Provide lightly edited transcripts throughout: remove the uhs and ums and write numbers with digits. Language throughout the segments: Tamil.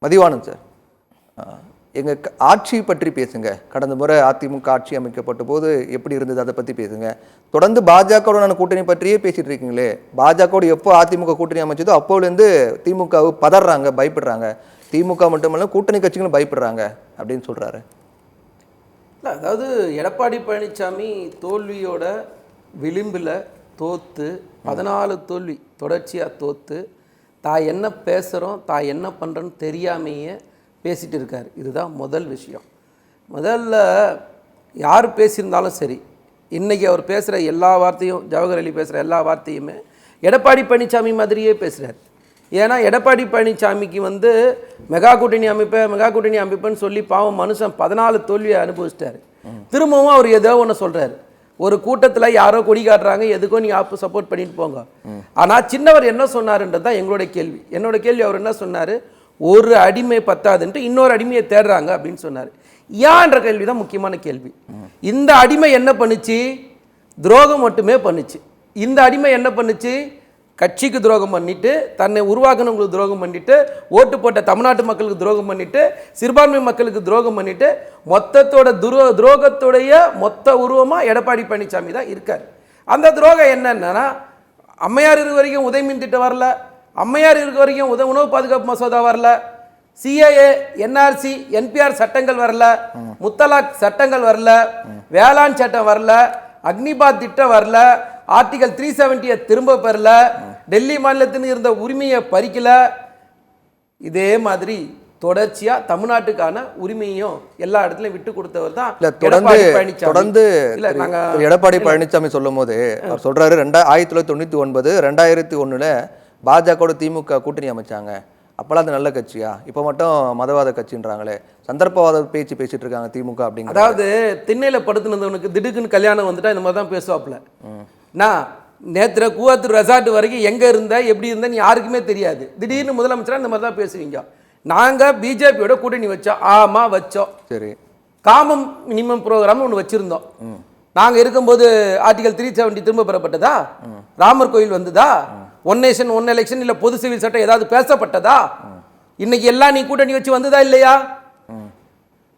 மதிவானன் சார், எங்கள் ஆட்சி பற்றி பேசுங்க. கடந்த முறை அதிமுக ஆட்சி அமைக்கப்பட்ட போது எப்படி இருந்தது அதை பற்றி பேசுங்க. தொடர்ந்து பாஜகவுடனான கூட்டணி பற்றியே பேசிட்டு இருக்கீங்களே. பாஜகவோடு எப்போ அதிமுக கூட்டணி அமைச்சதோ அப்போலேருந்து திமுக பதறாங்க, பயப்படுறாங்க. திமுக மட்டுமல்ல கூட்டணி கட்சிகளும் பயப்படுறாங்க அப்படின்னு சொல்கிறாரு. இல்லை, அதாவது எடப்பாடி பழனிசாமி தோல்வியோட விளிம்பில் தோற்று 14 தோல்வி தொடர்ச்சியாக தோற்று தான் என்ன பேசுகிறோம் தான் என்ன பண்ணுறோன்னு தெரியாமையே பேசிகிட்டு இருக்கார். இதுதான் முதல் விஷயம். முதல்ல யார் பேசியிருந்தாலும் சரி, இன்றைக்கி அவர் பேசுகிற எல்லா வார்த்தையும், ஜவஹர் அலி பேசுகிற எல்லா வார்த்தையுமே எடப்பாடி பழனிசாமி மாதிரியே பேசுகிறார். ஏன்னா எடப்பாடி பழனிசாமிக்கு மெகா கூட்டணி அமைப்பேன்னு சொல்லி பாவம் மனுஷன் 14 தோல்வியை அனுபவிச்சிட்டாரு. திரும்பவும் அவர் ஏதோ ஒன்று சொல்கிறார். ஒரு கூட்டத்தில் யாரோ கொடி காட்டுறாங்க, எதுக்கோ நீ சப்போர்ட் பண்ணிட்டு போங்க. ஆனால் சின்னவர் என்ன சொன்னாருன்றது தான் எங்களோட கேள்வி. என்னோட கேள்வி, அவர் என்ன சொன்னார், ஒரு அடிமை பத்தாதுன்ட்டு இன்னொரு அடிமையை தேடுறாங்க அப்படின்னு சொன்னார். ஏன்ற கேள்வி தான் முக்கியமான கேள்வி. இந்த அடிமை என்ன பண்ணுச்சு? துரோகம் மட்டுமே பண்ணுச்சு. இந்த அடிமை என்ன பண்ணுச்சு? கட்சிக்கு துரோகம் பண்ணிட்டு, தன்னை உருவாக்கினவங்களுக்கு துரோகம் பண்ணிட்டு, ஓட்டு போட்ட தமிழ்நாட்டு மக்களுக்கு துரோகம் பண்ணிட்டு, சிறுபான்மை மக்களுக்கு துரோகம் பண்ணிட்டு, மொத்தத்தோட துரோகத்துடைய மொத்த உருவமாக எடப்பாடி பழனிசாமி தான் இருக்கார். அந்த துரோகம் என்னன்னா, அம்மையார் இருக்க வரைக்கும் உதயமின் திட்டம் வரல, அம்மையார் இருக்க வரைக்கும் உணவு பாதுகாப்பு மசோதா வரல, சிஏஏ, என்ஆர்சி, என்பிஆர் சட்டங்கள் வரல, முத்தலாக் சட்டங்கள் வரல, வேளாண் சட்டம் வரல, அக்னிபாத் திட்டம் வரல, ஆர்டிகல் 370 திரும்ப பெறல, டெல்லி மாநிலத்தின் இருந்த உரிமையை பறிக்கல. இதே மாதிரி தொடர்ச்சியா தமிழ்நாட்டுக்கான உரிமையும் எல்லா இடத்துலையும் விட்டு கொடுத்தவர் தான் தொடர்ந்து எடப்பாடி பழனிசாமி சொல்லும் போது அவர் சொல்றாரு, 1999 2001 பாஜக திமுக கூட்டணி அமைச்சாங்க. அப்பெல்லாம் அது நல்ல கட்சியா, இப்போ மட்டும் மதவாத கட்சின்றாங்களே, சந்தர்ப்பவாத பேச்சு பேசிட்டு இருக்காங்க திமுக அப்படிங்கிற. அதாவது திண்ணையில் படுத்துனவனுக்கு திடுக்குன்னு கல்யாணம் வந்துட்டா இந்த மாதிரி தான் பேசுவாப்புல. நான் நேற்று கூவத்தூர் ரெசார்ட் வரைக்கும் எங்கே இருந்த எப்படி இருந்தேன்னு யாருக்குமே தெரியாது. திடீர்னு முதலமைச்சராக இந்த மாதிரி தான் பேசுவீங்க. நாங்கள் பிஜேபியோட கூட்டணி வச்சோம். ஆமாம் வச்சோம். சரி, காமன் மினிமம் ப்ரோக்ராம் ஒன்று வச்சுருந்தோம். நாங்கள் இருக்கும்போது ஆர்டிகல் 370 திரும்ப பெறப்பட்டதா? ராமர் கோயில் வந்ததா? ஒன் நேஷன் ஒன் எலெக்ஷன் இல்லை பொது சிவில் சட்டம் ஏதாவது பேசப்பட்டதா? இன்னைக்கு எல்லாம் நீ கூட்டணி வச்சு வந்ததா இல்லையா?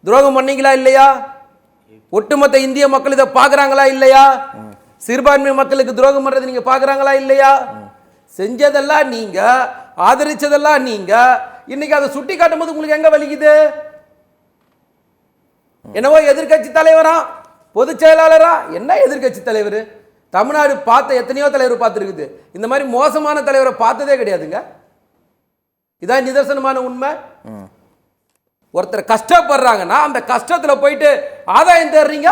துரோகம் பண்ணீங்களா இல்லையா? ஒட்டுமொத்த இந்திய மக்கள் இதை பார்க்குறாங்களா இல்லையா? சிறுபான்மை மக்களுக்கு துரோகம் பண்றது நீங்க பார்க்குறாங்களா இல்லையா? செஞ்சதெல்லாம் நீங்க, ஆதரிச்சதெல்லாம் நீங்க. இன்னைக்கு அதை சுட்டி காட்டும் போது உங்களுக்கு எங்க வலிக்குது? என்னவோ எதிர்கட்சி தலைவரா, பொதுச் செயலாளரா, என்ன எதிர்கட்சி தலைவர்? தமிழ்நாடு பார்த்த எத்தனையோ தலைவர் பார்த்துருக்குது. இந்த மாதிரி மோசமான தலைவரை பார்த்ததே கிடையாதுங்க. இதான் நிதர்சனமான உண்மை. ஒருத்தர் கஷ்டப்படுறாங்கன்னா அந்த கஷ்டத்துல போயிட்டு ஆதாயம் தேடுறீங்க.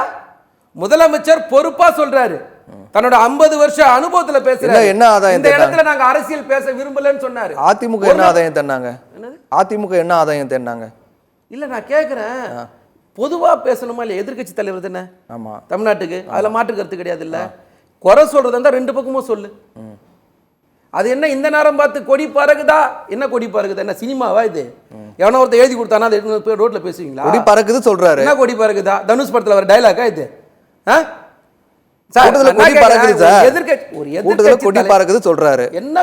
முதலமைச்சர் பொறுப்பா சொல்றாரு, தன்னோட 50 வருஷ அனுபவத்துல பேசுறாரு. என்ன ஆதாயம்? இந்த இடத்துல நாங்க அரசியல் பேச விரும்பலன்னு சொன்னாரு. அதிமுக என்ன ஆதாயம் தந்தாங்க? அதிமுக என்ன ஆதாயம் தந்தாங்க? இல்ல நான் கேக்குறேன், பொதுவா பேசணுமா இல்லையா? எதிர்கட்சி தலைவர் தானே ஆமா தமிழ்நாட்டுக்கு, அதுல மாற்று கருத்து கிடையாது. இல்ல குறை சொல்றது இருந்தா ரெண்டு பக்கமும் சொல்லு. அது என்ன இந்த நேரம் பார்த்து கொடி பறக்குதா? என்ன கொடி பறக்குது? என்ன சினிமாவா இது? எவனோ ஒருத்தர் எழுதி கொடுத்தானா அதை ரோட்ல பேசுவீங்களா? கொடி பறக்குது சொல்றாரு. என்ன கொடி பறக்குதா? தனுஷ் படத்துல வர டைலாக்கா இது? என்ன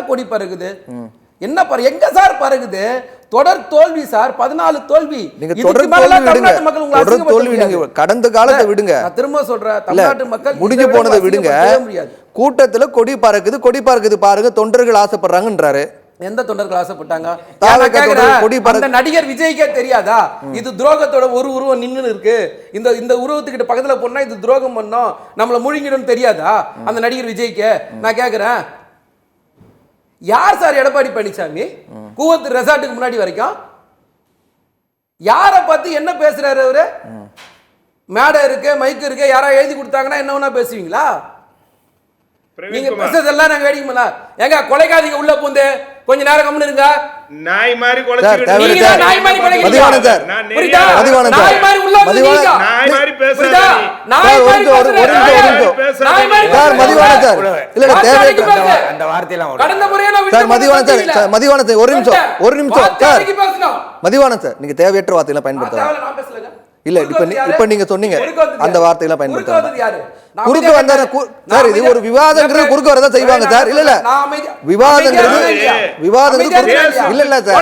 கொடி பறக்குது? என்ன எங்க சார் பறக்குது? தொடர் தோல்வி சார், 14 தோல்வி. கடந்த காலத்தை விடுங்க, திரும்ப சொல்றேன், தமிழ்நாட்டு மக்கள் முடிஞ்சு போனதை விடுங்க. கூட்டத்துல கொடி பறக்குது, கொடி பறக்குது பாருங்க, தொண்டர்கள் ஆசைப்படுறாங்கன்றாரு. எந்த தொண்டர்கள் ஆசைப்பட்டாங்க? அந்த நடிகர் விஜய்க்கே தெரியாதா இது துரோகத்தோட ஒரு உருவம் நின்று இருக்கு, இந்த உருவத்துக்கிட்ட பக்கத்துல போனா இது துரோகம் பண்ணோம், நம்மள முழுங்கிடும் தெரியாதா அந்த நடிகர் விஜய்க்கு? நான் கேக்குறேன், யார் சார் எடப்பாடி பழனிசாமி? கூவத்தூர் ரெசார்ட்டுக்கு முன்னாடி வரைக்கும் யார பார்த்து என்ன பேசுறாரு அவரு? மேடை இருக்கு, மைக்கு இருக்கு, யாரா எழுதி கொடுத்தாங்கன்னா என்ன வேணா பேசுவீங்களா? நீங்க பேசுறதெல்லாம் நாங்க வேடிக்கை ஏங்க கொலைகாதீங்க உள்ள பூந்து கொஞ்ச நேரம் கம்முன்னு இருங்க. நாய் மாதிரி கொலைச்சிட்டு நீங்க நாய் மாதிரி கொலைக்கிறீங்க. மதிவாணன் சார், புரியுதா? நாய் மாதிரி உள்ள பூந்து நாய் மாதிரி பேசுறீங்க. நாய் மாதிரி நாய் மாதிரி சார் மதிவாணன் சார், இல்ல தேவை அந்த வார்த்தை எல்லாம் கடந்த முறையே நான் சார் மதிவாணன் சார் ஒரு நிமிஷம் சார் மதிவாணன் சார், நீங்க தேவையற்ற வார்த்தைகளை பயன்படுத்தலாம். நான் பேசலங்க. இல்ல இப்ப நீங்க சொன்னீங்க அந்த வார்த்தையெல்லாம் பயன்படுத்தாங்க. குறுக்க வந்தா சார் இது ஒரு விவாதங்கிறது குறுக்க வரதான் செய்வாங்க சார். இல்ல விவாதங்கிறது இல்ல இல்ல சார்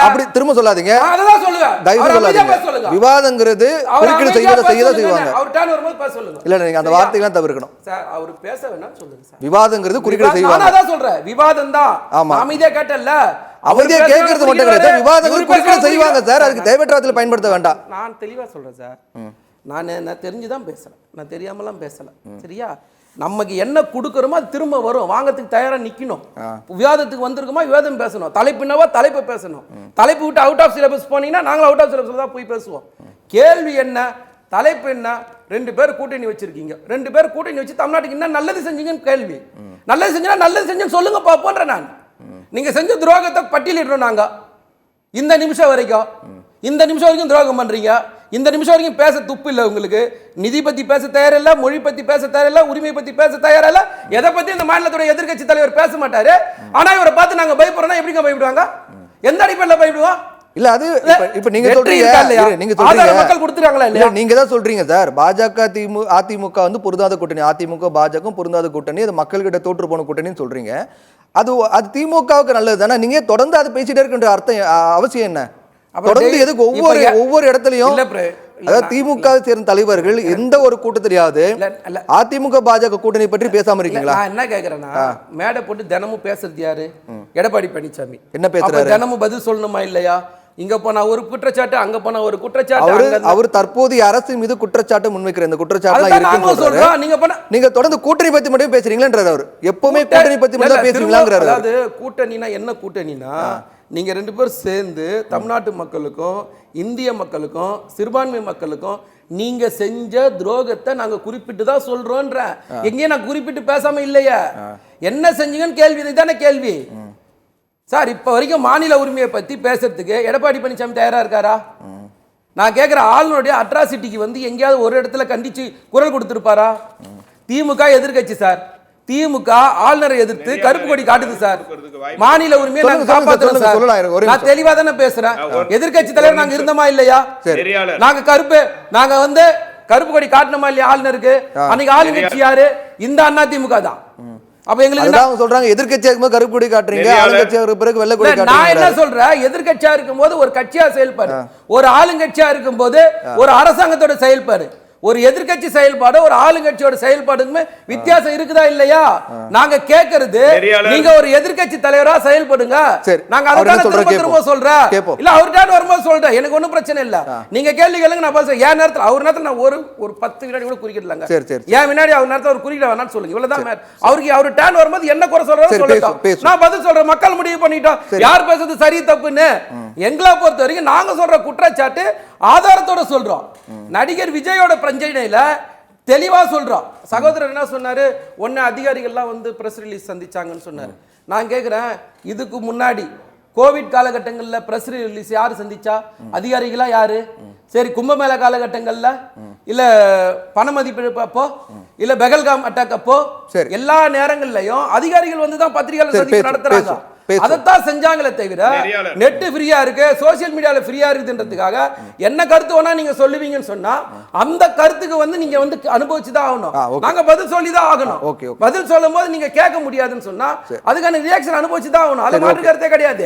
அப்படி திரும்ப சொல்லாதீங்க, தயவு சொல்லாதீங்க. விவாதங்கிறது குறுக்கீடு செய்யதான் செய்வாங்க. இல்ல நீங்க அந்த வார்த்தையெல்லாம் தவிர்க்கணும். விவாதங்கிறது குறுக்கீடு செய்வாங்க. நான் சொல்றேன் விவாதம் தான். ஆமா அமைதியா கேட்டல்ல, அவதியா கேட்கறது மட்டும் கிடையாது, விவாதங்கள் குறுக்கீடு செய்வாங்க சார். அதுக்கு தேவையற்றதில் பயன்படுத்த வேண்டாம். நான் தெளிவா சொல்றேன் சார். நான் தெரிஞ்சுதான் பேசுறேன், நான் தெரியாமலாம் பேசல. சரியா? நமக்கு என்ன கொடுக்குறோமோ அது திரும்ப வரும். வாங்கறதுக்கு தயாரா நிக்கணும். விவாதத்துக்கு வந்திருக்குமா விவாதம் பேசணும், தலைப்புனவா தலைப்பு பேசணும். தலைப்பு விட்டு அவுட் ஆஃப் சிலபஸ் போனீங்கன்னா நாங்களும் அவுட் ஆஃப் சிலபஸ் தான் போய் பேசுவோம். கேள்வி என்ன, தலைப்பு என்ன? 2 பேர் கூட்டணி வச்சிருக்கீங்க, 2 பேர் கூட்டணி வச்சு தமிழ்நாட்டுக்கு என்ன நல்லது செஞ்சீங்கன்னு கேள்வி. நல்லது செஞ்சா நல்லது செஞ்சேன்னு சொல்லுங்க பாப்போன்ற. நான் நீங்க செஞ்ச துரோகத்தை பட்டியலிடுறோம் நாங்க. இந்த நிமிஷம் வரைக்கும் துரோகம் பண்றீங்க. இந்த நிமிஷம் வரைக்கும் பேச துப்பு இல்லை உங்களுக்கு. நிதி பத்தி பேச தயாரில்ல, மொழி பத்தி பேச தயாரில்ல, உரிமை பத்தி பேச தயாரில்ல. எதை பத்தி இந்த மாநிலத்துடைய எதிர்க்கட்சி தலைவர் பேச மாட்டாரு. ஆனா இவரை பார்த்து நாங்க பயப்படுறோம்னா எப்படிங்க பயப்படுவாங்க? எந்த அடிப்படையில் பயப்படுவோம்? இல்ல அது இப்ப நீங்க சொல்றீங்க மக்கள் கொடுத்துறாங்களா இல்லையா? நீங்க தான் சொல்றீங்க சார், பாஜக அதிமுக வந்து பொருந்தாத கூட்டணி, அதிமுக பாஜக பொருந்தாத கூட்டணி, அது மக்கள்கிட்ட தோற்று போன கூட்டணின்னு சொல்றீங்க. அது திமுகவுக்கு நல்லது தானே. நீங்க தொடர்ந்து அதை பேசிட்டே இருக்கின்ற அர்த்தம் அவசியம் என்ன? தொடர்ந்து எதுக்கு ஒவ்வொரு இடத்துலயும் அதாவது திமுக சேர்ந்த தலைவர்கள் எந்த ஒரு கூட்டத்திலேயாவது அதிமுக பாஜக கூட்டணி பற்றி பேசாம இருக்கீங்களா? நான் என்ன கேக்குறேன்னா, மேடை போட்டு தினமும் பேசுறது யாரு? எடப்பாடி பழனிசாமி. என்ன பேசுறாரு? தினமும் பதில் சொல்லணுமா இல்லையா? இங்க போனா ஒரு குற்றச்சாட்டு, அங்க போனா ஒரு குற்றச்சாட்டு. அவர் தற்போதைய அரசு மீது குற்றச்சாட்டு முன்வைக்கிற இந்த குற்றச்சாட்டு நீங்க தொடர்ந்து கூட்டணி பத்தி மட்டும் பேசுறீங்களா? அவர் எப்பவுமே கூட்டணி பத்தி மட்டும் பேசுறீங்களாங்கிறாரு. அதாவது கூட்டணினா என்ன? கூட்டணினா நீங்க 2 பேரும் சேர்ந்து தமிழ்நாட்டு மக்களுக்கும் இந்திய மக்களுக்கும் சிறுபான்மை மக்களுக்கும் நீங்க செஞ்ச துரோகத்தை நாங்க குறிப்பிட்டு தான் சொல்றோம்ன்ற. எங்கேயும் நான் குறிப்பிட்டு பேசாம இல்லையா? என்ன செஞ்சீங்கன்னு கேள்வி. இதுதானே கேள்வி சார். இப்ப வரைக்கும் மாநில உரிமையை பத்தி பேசுறதுக்கு எடப்பாடி பழனிசாமி தயாரா இருக்காரா? நான் கேட்கிற ஆளுநருடைய அட்ராசிட்டிக்கு வந்து எங்கேயாவது ஒரு இடத்துல கண்டிச்சு குரல் கொடுத்திருப்பாரா? திமுக எதிர்கட்சி சார். திமுக ஆளுநரை எதிர்த்து கருப்பு கொடி காட்டுது சார். மாநில உரிமையை நாங்க காப்பாத்துறோம் சார். நான் தெளிவா தானே பேசுறேன். எதிர்கட்சி தலைவர் நாங்க இருந்தோமா இல்லையா? நாங்க வந்து கருப்பு கொடி காட்டணுமா இல்லையா ஆளுநருக்கு? அன்னைக்கு ஆளுங்கட்சி யாரு? இந்த அண்ணா திமுக தான். அப்ப எங்களுக்கு சொல்றாங்க எதிர்க்கட்சியா இருக்கும்போது கருப்பு கொடி காட்டுறீங்க, ஆளுங்கட்சியா இருக்க பிறகு வெள்ளை கொடி காட்டுறீங்க. நான் என்ன சொல்றேன், எதிர்க்கட்சியா இருக்கும்போது ஒரு கட்சியா செயல்பாடு, ஒரு ஆளுங்கட்சியா இருக்கும்போது ஒரு அரசாங்கத்தோட செயல்பாடு, ஒரு எதிர்க்கட்சி செயல்பாடு ஒரு ஆளுங்கட்சியோட செயல்பாடுமே வித்தியாசம் இருக்குதா இல்லையா? நாங்க கேக்குறது நீங்க ஒரு எதிர்க்கட்சி தலைவரா செயல்படுங்க. நாங்க அத திரும்ப சொல்றேன். இல்ல அவர்கிட்ட வரும்போது சொல்றேன், எனக்கு ஒண்ணும் பிரச்சனை இல்ல. நீங்க கேள்வி கேளுங்க, நான் பேசுறேன். ஏன் நேரத்துல அவர் நேரத்துல நான் ஒரு 10 வினாடி கூட குறிக்கிடலங்க. ஏன் வினாடி அவர் நேரத்துல ஒரு குறிக்கிட வேணாம்னு சொல்லுங்க. இவ்வளவுதான். அவருக்கு அவர் டர்ன் வரும்போது என்ன குறை சொல்றாரு சொல்லட்டும். நான் பதில் சொல்றேன். மக்கள் முடிவு பண்ணிட்டோம் யார் பேசுறது சரி தப்புன்னு. எங்களை பொறுத்த வரைக்கும் நாங்க சொல்ற குற்றச்சாட்டு ஆதாரத்தோட சொல்றோம். நடிகர் விஜயோட பிரச்சனையில தெளிவா சொல்றோம். சகோதரர் என்ன சொன்னாரு, ஒன்னு அதிகாரிகள்லாம் வந்து பிரஸ் ரிலீஸ் சந்திச்சாங்கன்னு சொன்னாரு. நான் கேக்குறேன், இதுக்கு முன்னாடி கோவிட் காலகட்டங்கள்ல பிரஸ் ரிலீஸ் யாரு சந்திச்சா? அதிகாரிகளா யாரு? சரி, கும்பமேள காலகட்டங்கள்ல, இல்ல பண மதிப்பிழப்பு அப்போ, இல்ல பெகல்காம் அட்டாக் அப்போ, எல்லா நேரங்கள்லயும் அதிகாரிகள் வந்து தான் பத்திரிகையாளர் சந்திப்பு நடத்துறாங்க. அதைத்தான் செஞ்சாங்களே தவிர நெட் ஃப்ரீயா இருக்கு, சோசியல் மீடியால ஃப்ரீயா இருக்குன்றதுக்காக என்ன கருத்து வேணா நீங்க சொல்லுவீங்கன்னு சொன்னா அந்த கருத்துக்கு வந்து நீங்க வந்து அனுபவிச்சுதான் ஆகணும். நாங்க பதில் சொல்லிதான் ஆகணும். பதில் சொல்லும் போது நீங்க கேட்க முடியாதுன்னு சொன்னா அதுக்கான ரியாக்ஷன் அனுபவிச்சுதான் ஆகணும். அது மாற்று கருத்தே கிடையாது.